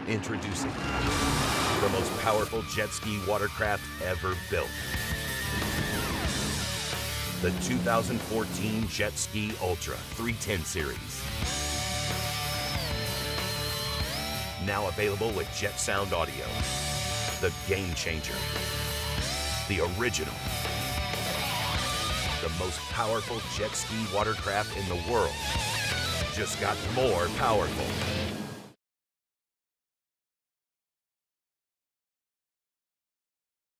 Introducing the most powerful jet ski watercraft ever built. The 2014 Jet Ski Ultra 310 series. Now available with Jet Sound Audio. The game changer. The original. The most powerful jet ski watercraft in the world. Just got more powerful.